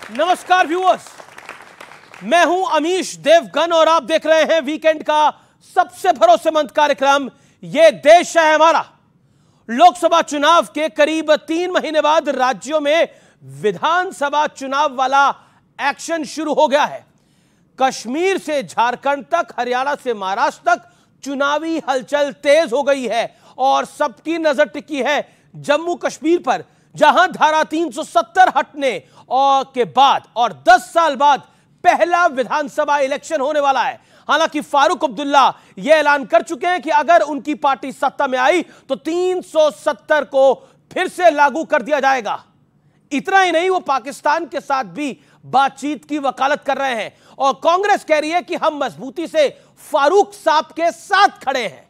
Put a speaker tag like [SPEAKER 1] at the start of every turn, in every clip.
[SPEAKER 1] नमस्कार व्यूअर्स, मैं हूं अमीश देवगन और आप देख रहे हैं वीकेंड का सबसे भरोसेमंद कार्यक्रम ये देश है हमारा। लोकसभा चुनाव के करीब 3 महीने बाद राज्यों में विधानसभा चुनाव वाला एक्शन शुरू हो गया है। कश्मीर से झारखंड तक, हरियाणा से महाराष्ट्र तक चुनावी हलचल तेज हो गई है और सबकी नजर टिकी है जम्मू कश्मीर पर, जहां धारा 370 हटने और के बाद और 10 साल बाद पहला विधानसभा इलेक्शन होने वाला है। हालांकि फारूक अब्दुल्ला यह ऐलान कर चुके हैं कि अगर उनकी पार्टी सत्ता में आई तो 370 को फिर से लागू कर दिया जाएगा। इतना ही नहीं, वो पाकिस्तान के साथ भी बातचीत की वकालत कर रहे हैं और कांग्रेस कह रही है कि हम मजबूती से फारूक साहब के साथ खड़े हैं,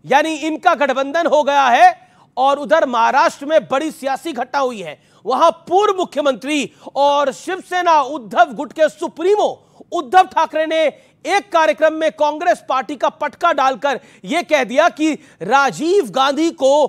[SPEAKER 1] यानी इनका गठबंधन हो गया है। और उधर महाराष्ट्र में बड़ी सियासी घटना हुई है। वहां पूर्व मुख्यमंत्री और शिवसेना उद्धव गुट के सुप्रीमो उद्धव ठाकरे ने एक कार्यक्रम में कांग्रेस पार्टी का पटका डालकर यह कह दिया कि राजीव गांधी को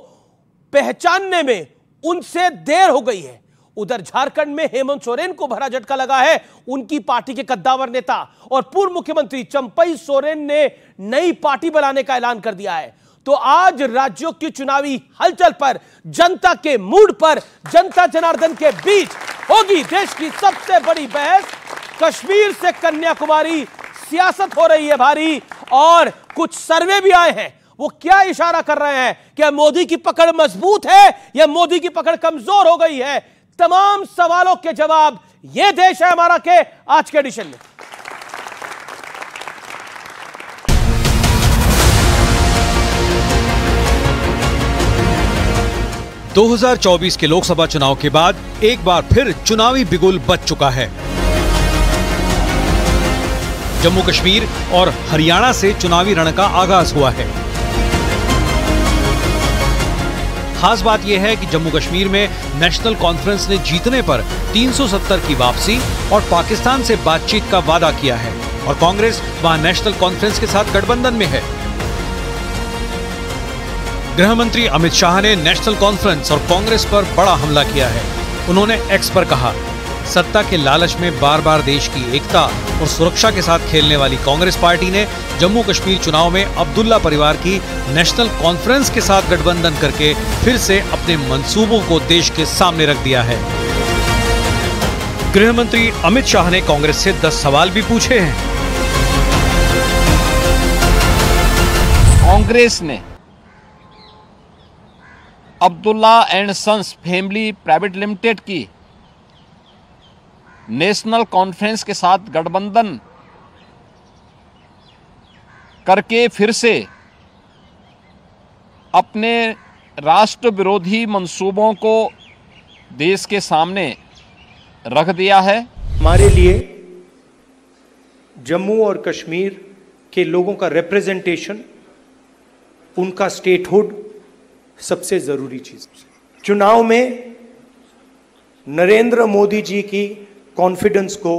[SPEAKER 1] पहचानने में उनसे देर हो गई है। उधर झारखंड में हेमंत सोरेन को भरा झटका लगा है। उनकी पार्टी के कद्दावर नेता और पूर्व मुख्यमंत्री चंपई सोरेन ने नई पार्टी बनाने का ऐलान कर दिया है। तो आज राज्यों की चुनावी हलचल पर, जनता के मूड पर, जनता जनार्दन के बीच होगी देश की सबसे बड़ी बहस। कश्मीर से कन्याकुमारी सियासत हो रही है भारी और कुछ सर्वे भी आए हैं। वो क्या इशारा कर रहे हैं? क्या मोदी की पकड़ मजबूत है या मोदी की पकड़ कमजोर हो गई है? तमाम सवालों के जवाब ये देश है हमारा के आज के एडिशन में।
[SPEAKER 2] – 2024 के लोकसभा चुनाव के बाद एक बार फिर चुनावी बिगुल बज चुका है। जम्मू कश्मीर और हरियाणा से चुनावी रण का आगाज हुआ है। खास बात यह है कि जम्मू कश्मीर में नेशनल कॉन्फ्रेंस ने जीतने पर 370 की वापसी और पाकिस्तान से बातचीत का वादा किया है और कांग्रेस वहां नेशनल कॉन्फ्रेंस के साथ गठबंधन में है। गृह मंत्री अमित शाह ने नेशनल कॉन्फ्रेंस और कांग्रेस पर बड़ा हमला किया है। उन्होंने एक्स पर कहा, सत्ता के लालच में बार बार देश की एकता और सुरक्षा के साथ खेलने वाली कांग्रेस पार्टी ने जम्मू कश्मीर चुनाव में अब्दुल्ला परिवार की नेशनल कॉन्फ्रेंस के साथ गठबंधन करके फिर से अपने मंसूबों को देश के सामने रख दिया है। गृह मंत्री अमित शाह ने कांग्रेस से 10 सवाल भी पूछे हैं।
[SPEAKER 3] कांग्रेस ने Abdullah and sons family private limited की नेशनल कॉन्फ्रेंस के साथ गठबंधन करके फिर से अपने राष्ट्र विरोधी मंसूबों को देश के सामने रख दिया है।
[SPEAKER 4] हमारे लिए जम्मू और कश्मीर के लोगों का रिप्रेजेंटेशन, उनका स्टेटहुड सबसे जरूरी चीज। चुनाव में नरेंद्र मोदी जी की कॉन्फिडेंस को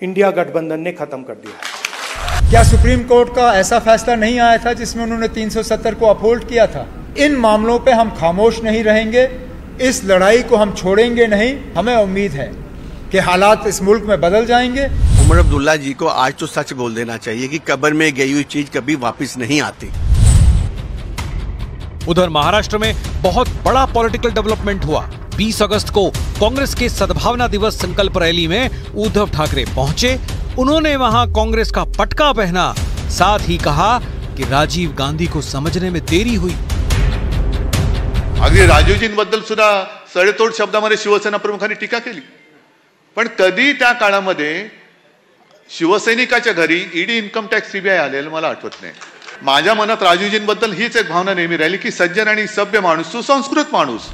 [SPEAKER 4] इंडिया गठबंधन ने खत्म कर दिया।
[SPEAKER 5] क्या सुप्रीम कोर्ट का ऐसा फैसला नहीं आया था जिसमें उन्होंने 370 को अपहोल्ड किया था? इन मामलों पे हम खामोश नहीं रहेंगे, इस लड़ाई को हम छोड़ेंगे नहीं। हमें उम्मीद है कि हालात इस मुल्क में बदल जाएंगे।
[SPEAKER 6] उमर अब्दुल्ला जी को आज तो सच बोल देना चाहिए कि कब्र में गई हुई चीज कभी वापस नहीं आती।
[SPEAKER 2] उधर महाराष्ट्र में बहुत बड़ा पॉलिटिकल डेवलपमेंट हुआ। 20 अगस्त को कांग्रेस के सद्भावना दिवस संकल्प रैली में उद्धव ठाकरे पहुंचे। उन्होंने वहां कांग्रेस का पटका पहना, साथ ही कहा कि राजीव गांधी को समझने में देरी हुई।
[SPEAKER 7] अगदी राजीवजींबद्दल सुद्धा सडेतोड शब्दामध्ये शिवसेना प्रमुखांनी टीका केली, पण कधी त्या काळामध्ये शिवसैनिकाच्या घरी ईडी, इन्कम टॅक्स, सीबीआय आलेलं मला आठवत नाही। माझ्या मनात राजीवजींबद्दल हीच एक भावना नेहमी राहिली की सज्जन आणि सभ्य माणूस, सुसंस्कृत माणूस।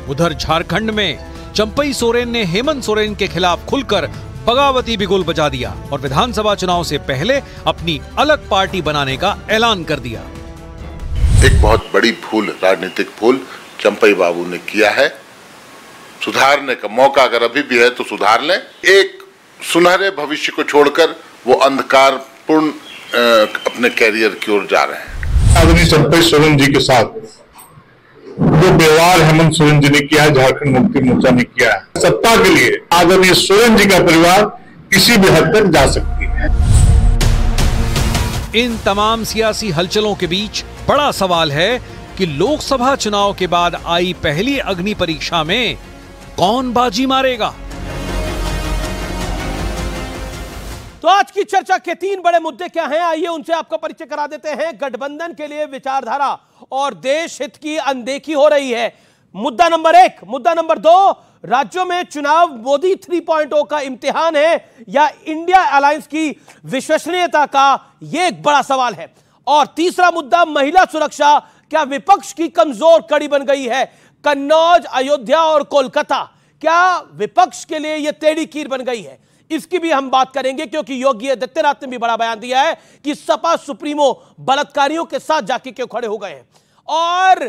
[SPEAKER 2] उधर झारखंड में चंपई सोरेन ने हेमंत सोरेन के खिलाफ खुलकर बगावती बिगुल बजा दिया और विधानसभा चुनाव से पहले अपनी अलग पार्टी बनाने का ऐलान कर दिया।
[SPEAKER 8] एक बहुत बड़ी भूल, राजनीतिक भूल चंपई बाबू ने किया है। सुधारने का मौका अगर अभी भी है तो सुधार लें। एक सुनहरे भविष्य को छोड़कर वो अंधकारपूर्ण अपने कैरियर की ओर जा रहे हैं।
[SPEAKER 9] आदरणीय चंपई सोरेन जी के साथ जो व्यवहार हेमंत सोरेन जी ने किया है, झारखंड मुक्ति मोर्चा ने किया है, सत्ता के लिए आदरणीय सोरेन जी का परिवार किसी भी हद तक जा सकती है।
[SPEAKER 2] इन तमाम सियासी हलचलों के बीच बड़ा सवाल है कि लोकसभा चुनाव के बाद आई पहली अग्नि परीक्षा में कौन बाजी मारेगा।
[SPEAKER 1] तो आज की चर्चा के 3 बड़े मुद्दे क्या हैं, आइए उनसे आपका परिचय करा देते हैं। गठबंधन के लिए विचारधारा और देश हित की अनदेखी हो रही है, मुद्दा नंबर 1। मुद्दा नंबर 2, राज्यों में चुनाव मोदी 3.0 का इम्तिहान है या इंडिया अलायंस की विश्वसनीयता का, यह एक बड़ा सवाल है। और तीसरा मुद्दा, महिला सुरक्षा क्या विपक्ष की कमजोर कड़ी बन गई है। कन्नौज, अयोध्या और कोलकाता क्या विपक्ष के लिए यह टेढ़ी कीर बन गई है, इसकी भी हम बात करेंगे, क्योंकि योगी आदित्यनाथ ने भी बड़ा बयान दिया है कि सपा सुप्रीमो बलात्कारियों के साथ जाके क्यों खड़े हो गए हैं। और